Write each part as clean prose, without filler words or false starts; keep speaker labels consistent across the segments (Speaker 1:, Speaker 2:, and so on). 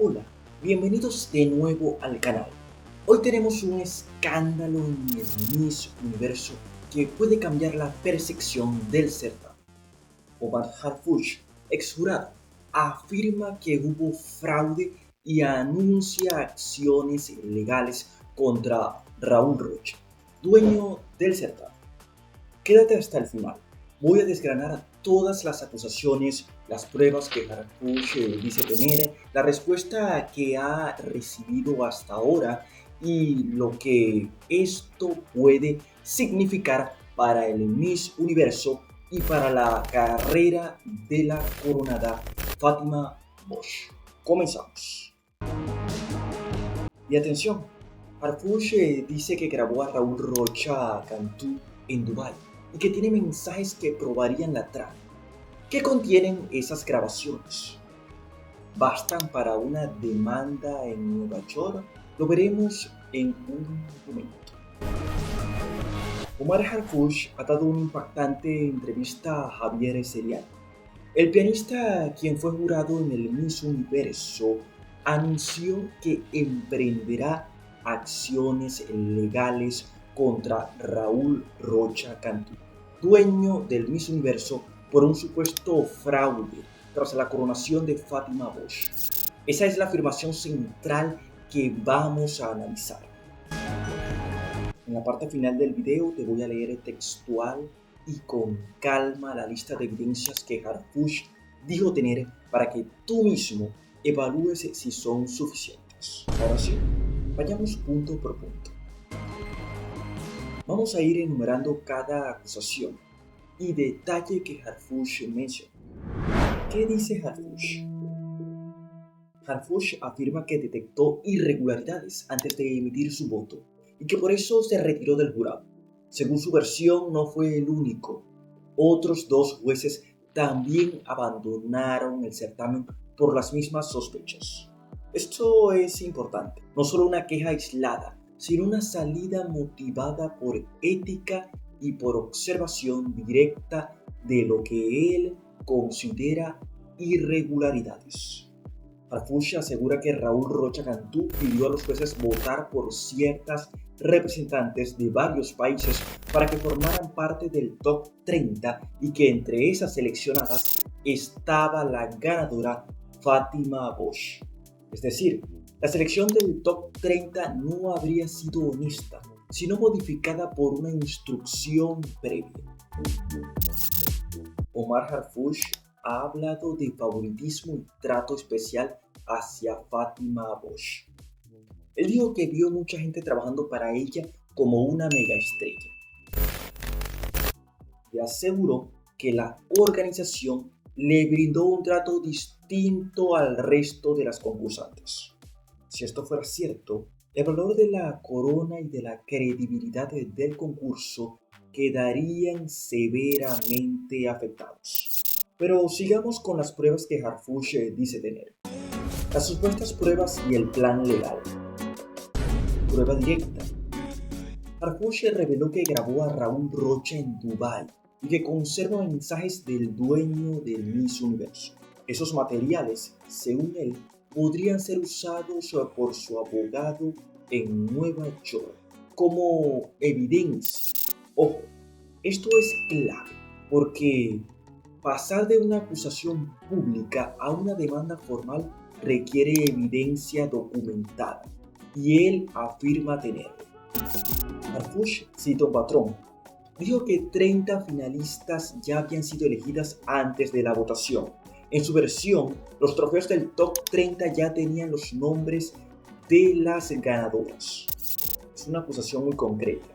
Speaker 1: Hola, bienvenidos de nuevo al canal. Hoy tenemos un escándalo en el Miss Universo que puede cambiar la percepción del certamen. Omar Harfuch, ex jurado, afirma que hubo fraude y anuncia acciones legales contra Raúl Rocha, dueño del certamen. Quédate hasta el final. Voy a desgranar todas las acusaciones, las pruebas que Harfuch dice tener, la respuesta que ha recibido hasta ahora y lo que esto puede significar para el Miss Universo y para la carrera de la coronada Fátima Bosch. Comenzamos. Y atención, Harfuch dice que grabó a Raúl Rocha Cantú en Dubái y que tiene mensajes que probarían la trama. ¿Qué contienen esas grabaciones? ¿Bastan para una demanda en Nueva York? Lo veremos en un momento. Omar Harfuch ha dado una impactante entrevista a Javier Seriani. El pianista, quien fue jurado en el Miss Universo, anunció que emprenderá acciones legales contra Raúl Rocha Cantú, dueño del Miss Universo, por un supuesto fraude tras la coronación de Fátima Bosch. Esa es la afirmación central que vamos a analizar. En la parte final del video te voy a leer textual y con calma la lista de evidencias que Harfuch dijo tener para que tú mismo evalúes si son suficientes. Ahora sí, vayamos punto por punto. Vamos a ir enumerando cada acusación y detalle que Harfuch menciona. ¿Qué dice Harfuch? Harfuch afirma que detectó irregularidades antes de emitir su voto y que por eso se retiró del jurado. Según su versión, no fue el único. Otros dos jueces también abandonaron el certamen por las mismas sospechas. Esto es importante, no solo una queja aislada, sino una salida motivada por ética y por observación directa de lo que él considera irregularidades. Harfuch asegura que Raúl Rocha Cantú pidió a los jueces votar por ciertas representantes de varios países para que formaran parte del top 30 y que entre esas seleccionadas estaba la ganadora Fátima Bosch. Es decir, la selección del top 30 no habría sido honesta, sino modificada por una instrucción previa. Omar Harfuch ha hablado de favoritismo y trato especial hacia Fátima Bosch. Él dijo que vio mucha gente trabajando para ella como una mega estrella. Y aseguró que la organización le brindó un trato distinto al resto de las concursantes. Si esto fuera cierto, el valor de la corona y de la credibilidad del concurso quedarían severamente afectados. Pero sigamos con las pruebas que Harfuch dice tener. Las supuestas pruebas y el plan legal. Prueba directa. Harfuch reveló que grabó a Raúl Rocha en Dubái y que conserva mensajes del dueño del Miss Universo. Esos materiales, según él, podrían ser usados por su abogado en Nueva York como evidencia. Ojo, esto es clave porque pasar de una acusación pública a una demanda formal requiere evidencia documentada y él afirma tenerla. Harfuch cita un patrón. Dijo que 30 finalistas ya habían sido elegidas antes de la votación. En su versión, los trofeos del top 30 ya tenían los nombres de las ganadoras. Es una acusación muy concreta.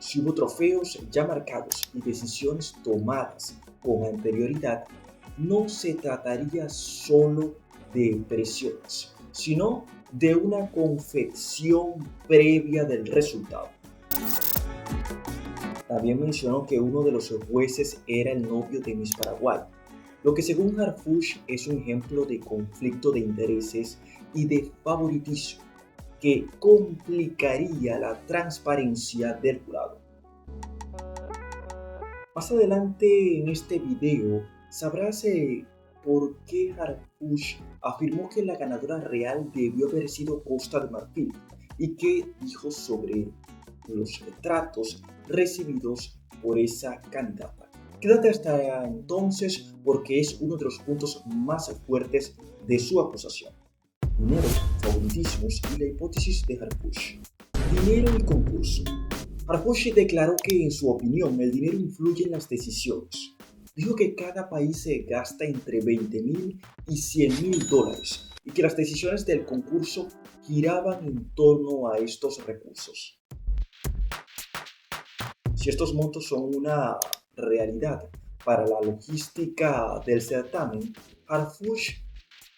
Speaker 1: Si hubo trofeos ya marcados y decisiones tomadas con anterioridad, no se trataría solo de presiones, sino de una confección previa del resultado. También mencionó que uno de los jueces era el novio de Miss Paraguay, lo que según Harfuch es un ejemplo de conflicto de intereses y de favoritismo que complicaría la transparencia del jurado. Más adelante en este video sabrás por qué Harfush afirmó que la ganadora real debió haber sido Costa de Marfil y qué dijo sobre los retratos recibidos por esa candidata. Quédate hasta entonces porque es uno de los puntos más fuertes de su acusación. Dinero, favoritismos y la hipótesis de Harfush. Dinero y concurso. Harfush declaró que, en su opinión, el dinero influye en las decisiones. Dijo que cada país se gasta entre $20,000 y $100,000 y que las decisiones del concurso giraban en torno a estos recursos. Si estos montos son una realidad para la logística del certamen, Harfush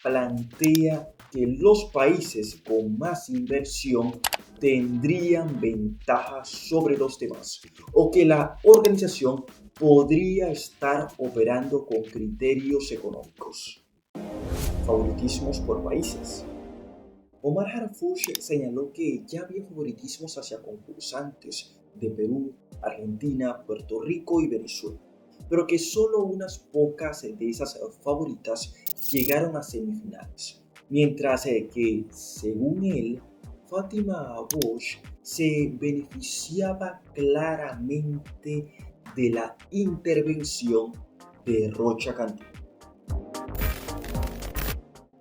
Speaker 1: plantea que los países con más inversión tendrían ventaja sobre los demás o que la organización podría estar operando con criterios económicos. Favoritismos por países. Omar Harfush señaló que ya había favoritismos hacia concursantes de Perú, Argentina, Puerto Rico y Venezuela, pero que solo unas pocas de esas favoritas llegaron a semifinales, mientras que, según él, Fátima Bosch se beneficiaba claramente de la intervención de Rocha Cantú.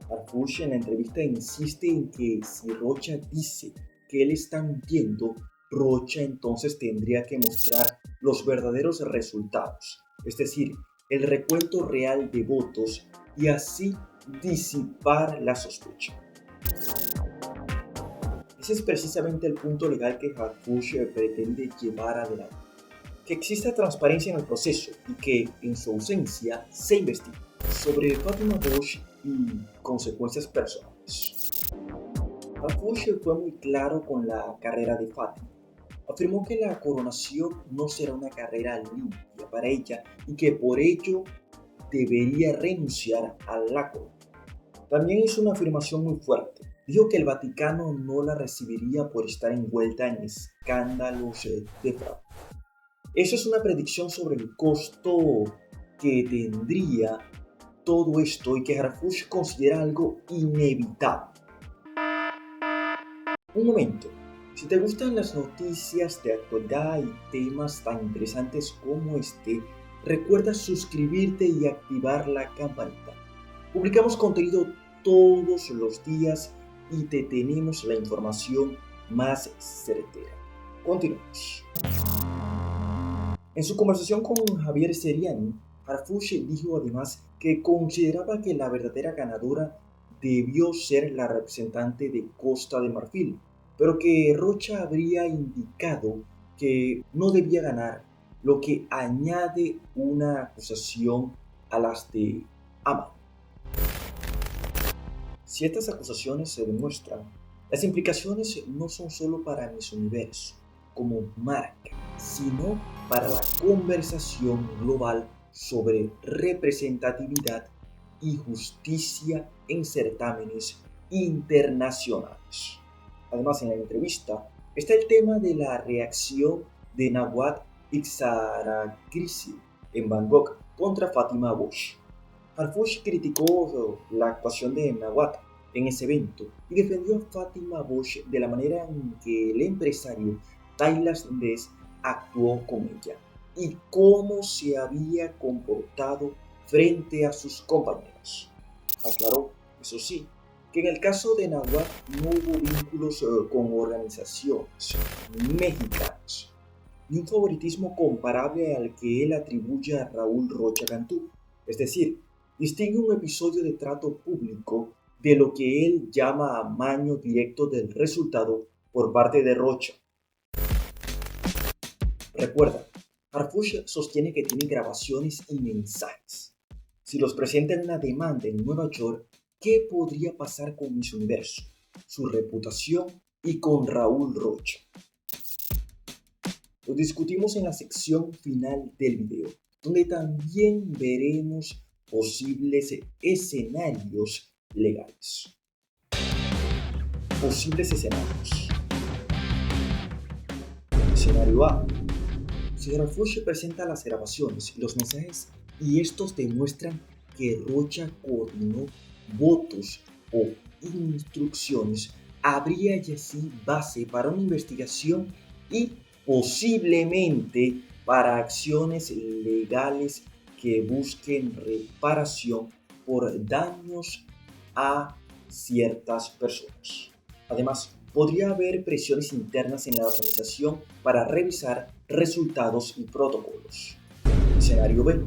Speaker 1: Harfush en la entrevista insiste en que si Rocha dice que él está mintiendo, Rocha entonces tendría que mostrar los verdaderos resultados, es decir, el recuento real de votos y así disipar la sospecha. Ese es precisamente el punto legal que Harfush pretende llevar adelante. Que exista transparencia en el proceso y que, en su ausencia, se investigue sobre Fátima Bosch y consecuencias personales. Harfush fue muy claro con la carrera de Fátima. Afirmó que la coronación no será una carrera limpia para ella y que por ello debería renunciar a la corona. También hizo una afirmación muy fuerte. Dijo que el Vaticano no la recibiría por estar envuelta en escándalos de fraude. Eso es una predicción sobre el costo que tendría todo esto y que Harfush considera algo inevitable. Un momento, si te gustan las noticias de actualidad y temas tan interesantes como este, recuerda suscribirte y activar la campanita. Publicamos contenido todos los días y te tenemos la información más certera. Continuamos. En su conversación con Javier Seriani, Harfush dijo además que consideraba que la verdadera ganadora debió ser la representante de Costa de Marfil, pero que Rocha habría indicado que no debía ganar, lo que añade una acusación a las de Aman. Si estas acusaciones se demuestran, las implicaciones no son solo para Miss Universo como marca, sino para la conversación global sobre representatividad y justicia en certámenes internacionales. Además, en la entrevista está el tema de la reacción de Nawat Iqzaragrisi en Bangkok contra Fátima Bosch. Harfush criticó la actuación de Nawat en ese evento y defendió a Fátima Bosch de la manera en que el empresario tailandés actuó con ella y cómo se había comportado frente a sus compañeros. Aclaró, eso sí, que en el caso de Nawat no hubo vínculos con organizaciones mexicanas, ni un favoritismo comparable al que él atribuye a Raúl Rocha Cantú, es decir, distingue un episodio de trato público de lo que él llama amaño directo del resultado por parte de Rocha. Recuerda, Harfush sostiene que tiene grabaciones y mensajes. Si los presenta en una demanda en Nueva York, ¿qué podría pasar con Miss Universo, su reputación y con Raúl Rocha? Lo discutimos en la sección final del video, donde también veremos posibles escenarios legales. Posibles escenarios. Escenario A. Si Harfush presenta las grabaciones y los mensajes y estos demuestran que Rocha coordinó votos o instrucciones, habría ya así base para una investigación y posiblemente para acciones legales que busquen reparación por daños a ciertas personas. Además, podría haber presiones internas en la organización para revisar resultados y protocolos. Escenario B.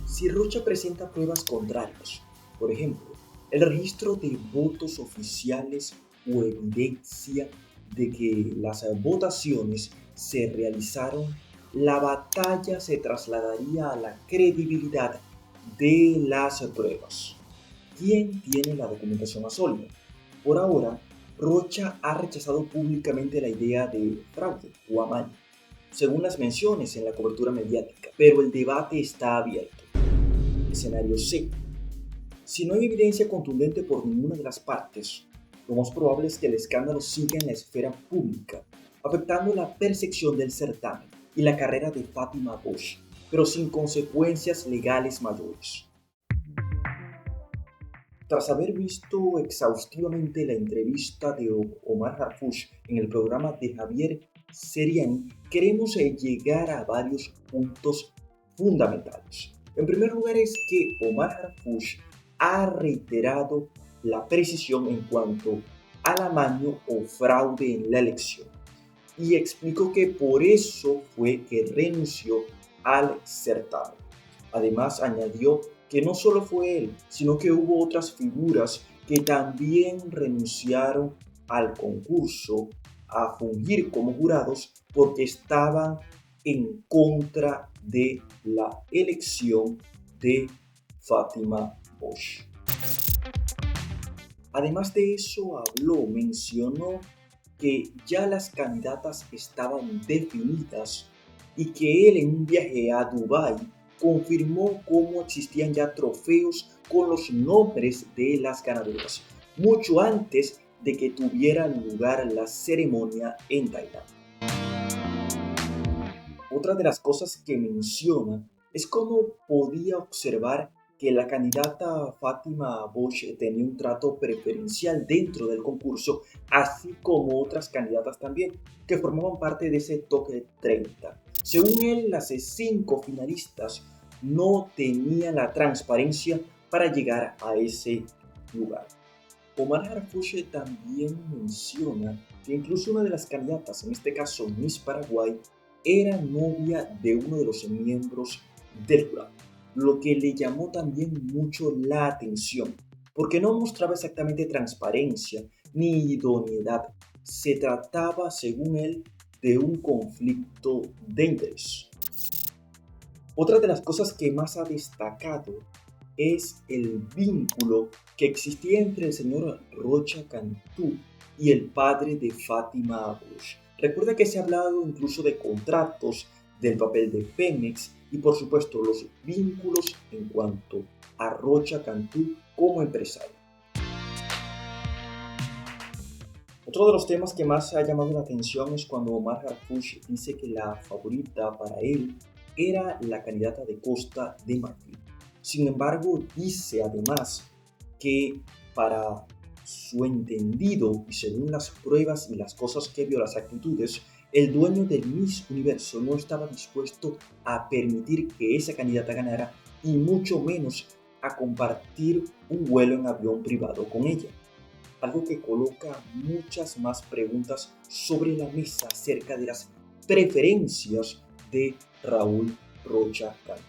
Speaker 1: Si Rocha presenta pruebas contrarias, por ejemplo, el registro de votos oficiales o evidencia de que las votaciones se realizaron, la batalla se trasladaría a la credibilidad de las pruebas. ¿Quién tiene la documentación más sólida? Por ahora, Rocha ha rechazado públicamente la idea de fraude o amaño, según las menciones en la cobertura mediática, pero el debate está abierto. Escenario C. Si no hay evidencia contundente por ninguna de las partes, lo más probable es que el escándalo siga en la esfera pública, afectando la percepción del certamen y la carrera de Fátima Bosch, pero sin consecuencias legales mayores. Tras haber visto exhaustivamente la entrevista de Omar Harfuch en el programa de Javier Seriani, queremos llegar a varios puntos fundamentales. En primer lugar es que Omar Harfuch ha reiterado la precisión en cuanto al amaño o fraude en la elección y explicó que por eso fue que renunció al certamen. Además añadió que no solo fue él, sino que hubo otras figuras que también renunciaron al concurso a fungir como jurados porque estaban en contra de la elección de Fátima Bosch. Además de eso mencionó que ya las candidatas estaban definidas y que él en un viaje a Dubái confirmó cómo existían ya trofeos con los nombres de las ganadoras, mucho antes de que tuviera lugar la ceremonia en Tailandia. Otra de las cosas que menciona es cómo podía observar que la candidata Fátima Bosch tenía un trato preferencial dentro del concurso, así como otras candidatas también, que formaban parte de ese toque 30. Según él, las 5 finalistas no tenían la transparencia para llegar a ese lugar. Omar Harfuch también menciona que incluso una de las candidatas, en este caso Miss Paraguay, era novia de uno de los miembros del jurado, lo que le llamó también mucho la atención, porque no mostraba exactamente transparencia ni idoneidad. Se trataba, según él, de un conflicto de interés. Otra de las cosas que más ha destacado es el vínculo que existía entre el señor Rocha Cantú y el padre de Fátima Bosch. Recuerda que se ha hablado incluso de contratos, del papel de Pemex y por supuesto los vínculos en cuanto a Rocha Cantú como empresario. Otro de los temas que más ha llamado la atención es cuando Omar Harfuch dice que la favorita para él era la candidata de Costa de Marfil. Sin embargo, dice además que para su entendido y según las pruebas y las cosas que vio, las actitudes, el dueño del Miss Universo no estaba dispuesto a permitir que esa candidata ganara y mucho menos a compartir un vuelo en avión privado con ella. Algo que coloca muchas más preguntas sobre la mesa acerca de las preferencias de Raúl Rocha Cantú.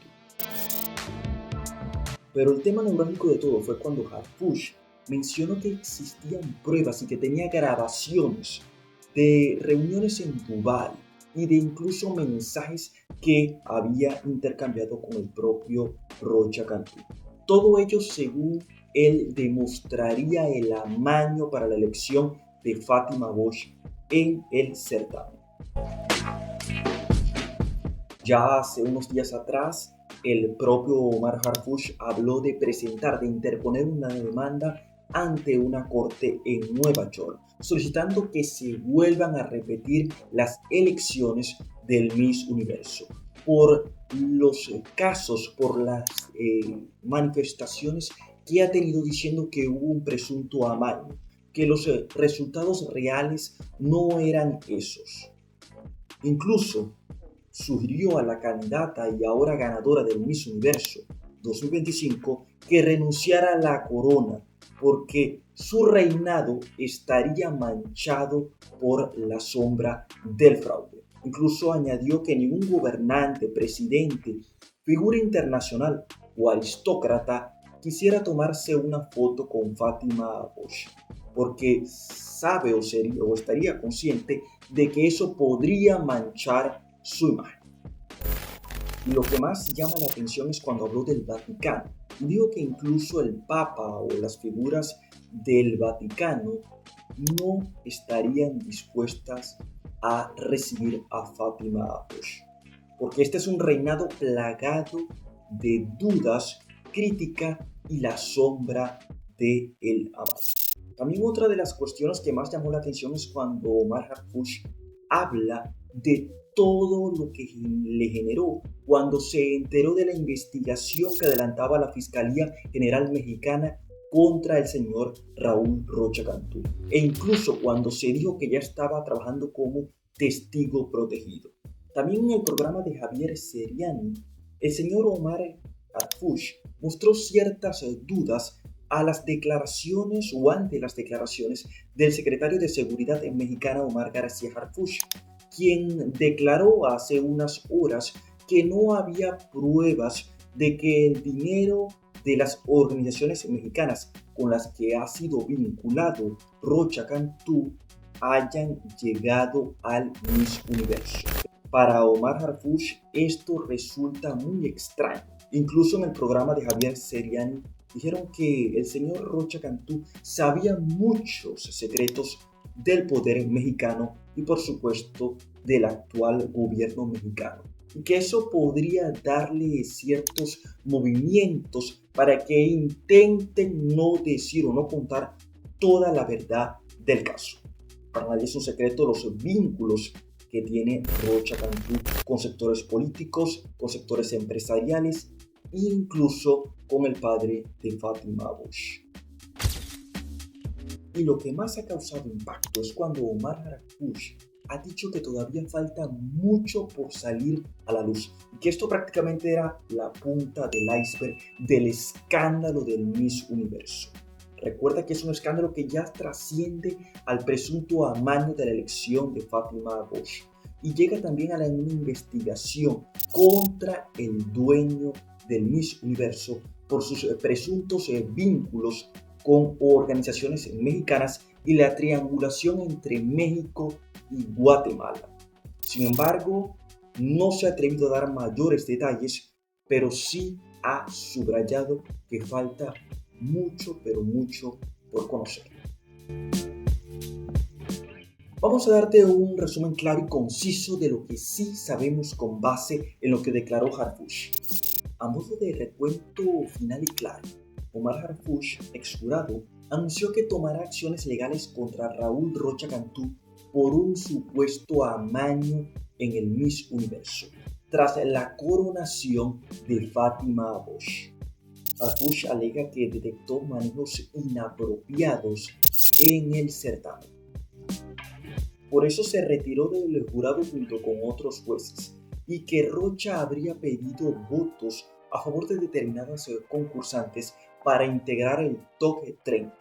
Speaker 1: Pero el tema neurálgico de todo fue cuando Harfuch mencionó que existían pruebas y que tenía grabaciones de reuniones en Dubái y de incluso mensajes que había intercambiado con el propio Rocha Cantú. Todo ello, según él, demostraría el amaño para la elección de Fátima Bosch en el certamen. Ya hace unos días atrás, el propio Omar Harfuch habló de interponer una demanda ante una corte en Nueva York, solicitando que se vuelvan a repetir las elecciones del Miss Universo por los casos, por las manifestaciones que ha tenido diciendo que hubo un presunto amaño, que los resultados reales no eran esos. Incluso sugirió a la candidata y ahora ganadora del Miss Universo 2025 que renunciara a la corona porque su reinado estaría manchado por la sombra del fraude. Incluso añadió que ningún gobernante, presidente, figura internacional o aristócrata quisiera tomarse una foto con Fátima Bosch, porque sabe o estaría consciente de que eso podría manchar su imagen. Y lo que más llama la atención es cuando habló del Vaticano. Dijo que incluso el Papa o las figuras del Vaticano no estarían dispuestas a recibir a Fátima Bosch, porque este es un reinado plagado de dudas, crítica y la sombra del amaño. También otra de las cuestiones que más llamó la atención es cuando Omar Harfuch habla de todo lo que le generó cuando se enteró de la investigación que adelantaba la Fiscalía General Mexicana contra el señor Raúl Rocha Cantú, e incluso cuando se dijo que ya estaba trabajando como testigo protegido. También en el programa de Javier Seriani, el señor Omar Harfuch mostró ciertas dudas a las declaraciones o ante las declaraciones del secretario de Seguridad mexicano Omar García Harfuch, quien declaró hace unas horas que no había pruebas de que el dinero de las organizaciones mexicanas con las que ha sido vinculado Rocha Cantú hayan llegado al Miss Universo. Para Omar Harfuch esto resulta muy extraño. Incluso en el programa de Javier Seriani dijeron que el señor Rocha Cantú sabía muchos secretos del poder mexicano y por supuesto del actual gobierno mexicano, y que eso podría darle ciertos movimientos para que intenten no decir o no contar toda la verdad del caso. Para nadie es un secreto los vínculos que tiene Rocha Cantú con sectores políticos, con sectores empresariales e incluso con el padre de Fátima Bosch. Y lo que más ha causado impacto es cuando Omar Harfuch ha dicho que todavía falta mucho por salir a la luz y que esto prácticamente era la punta del iceberg del escándalo del Miss Universo. Recuerda que es un escándalo que ya trasciende al presunto amaño de la elección de Fátima Bosch y llega también a una investigación contra el dueño del Miss Universo por sus presuntos vínculos con organizaciones mexicanas y la triangulación entre México y Guatemala. Sin embargo, no se ha atrevido a dar mayores detalles, pero sí ha subrayado que falta mucho, pero mucho por conocer. Vamos a darte un resumen claro y conciso de lo que sí sabemos con base en lo que declaró Harfuch. A modo de recuento final y claro, Omar Harfuch, exjurado, anunció que tomará acciones legales contra Raúl Rocha Cantú por un supuesto amaño en el Miss Universo, tras la coronación de Fátima Bosch. Harfuch alega que detectó manejos inapropiados en el certamen. Por eso se retiró del jurado junto con otros jueces y que Rocha habría pedido votos a favor de determinadas concursantes para integrar el Top 30.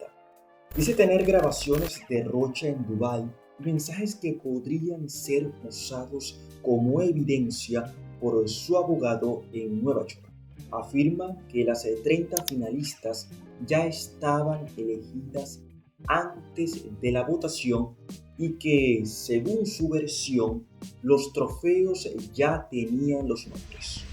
Speaker 1: Dice tener grabaciones de Rocha en Dubái y mensajes que podrían ser usados como evidencia por su abogado en Nueva York. Afirma que las 30 finalistas ya estaban elegidas antes de la votación y que, según su versión, los trofeos ya tenían los nombres.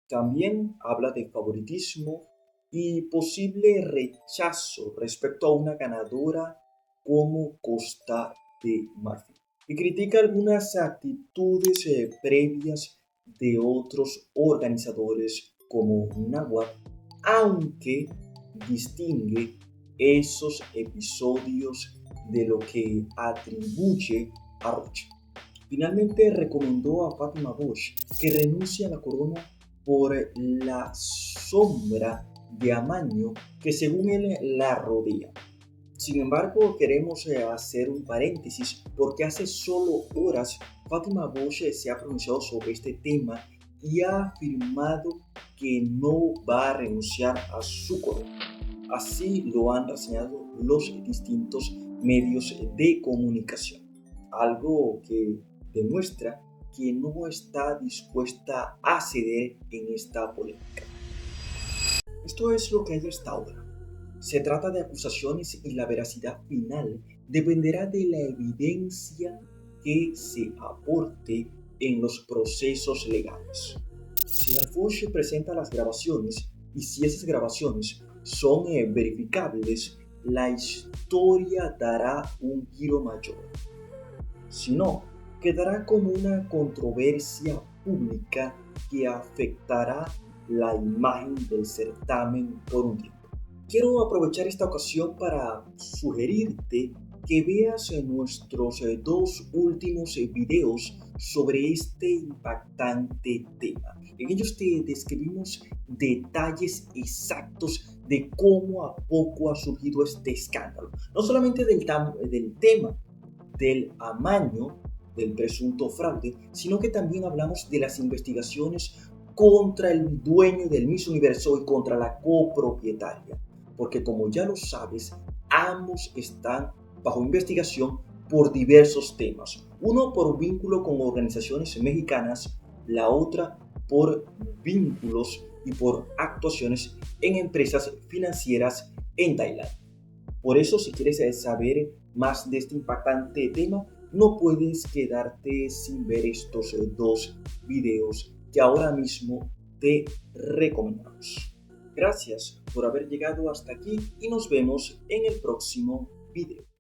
Speaker 1: También habla de favoritismo y posible rechazo respecto a una ganadora como Costa de Marfil. Y critica algunas actitudes previas de otros organizadores como Náhuatl, aunque distingue esos episodios de lo que atribuye a Rocha. Finalmente recomendó a Fátima Bosch que renuncie a la corona por la sombra de amaño que según él la rodea. Sin embargo, queremos hacer un paréntesis porque hace solo horas Fátima Bosch se ha pronunciado sobre este tema y ha afirmado que no va a renunciar a su corona. Así lo han reseñado los distintos medios de comunicación, algo que demuestra que no está dispuesta a ceder en esta polémica. Esto es lo que hay hasta ahora. Se trata de acusaciones y la veracidad final dependerá de la evidencia que se aporte en los procesos legales. Si Harfuch presenta las grabaciones y si esas grabaciones son verificables, la historia dará un giro mayor. Si no, quedará como una controversia pública que afectará la imagen del certamen por un tiempo. Quiero aprovechar esta ocasión para sugerirte que veas nuestros dos últimos videos sobre este impactante tema. En ellos te describimos detalles exactos de cómo a poco ha surgido este escándalo. No solamente del tema del amaño, del presunto fraude, sino que también hablamos de las investigaciones contra el dueño del Miss Universo y contra la copropietaria. Porque como ya lo sabes, ambos están bajo investigación por diversos temas. Uno por vínculo con organizaciones mexicanas, la otra por vínculos y por actuaciones en empresas financieras en Tailandia. Por eso, si quieres saber más de este impactante tema, no puedes quedarte sin ver estos dos videos que ahora mismo te recomendamos. Gracias por haber llegado hasta aquí y nos vemos en el próximo video.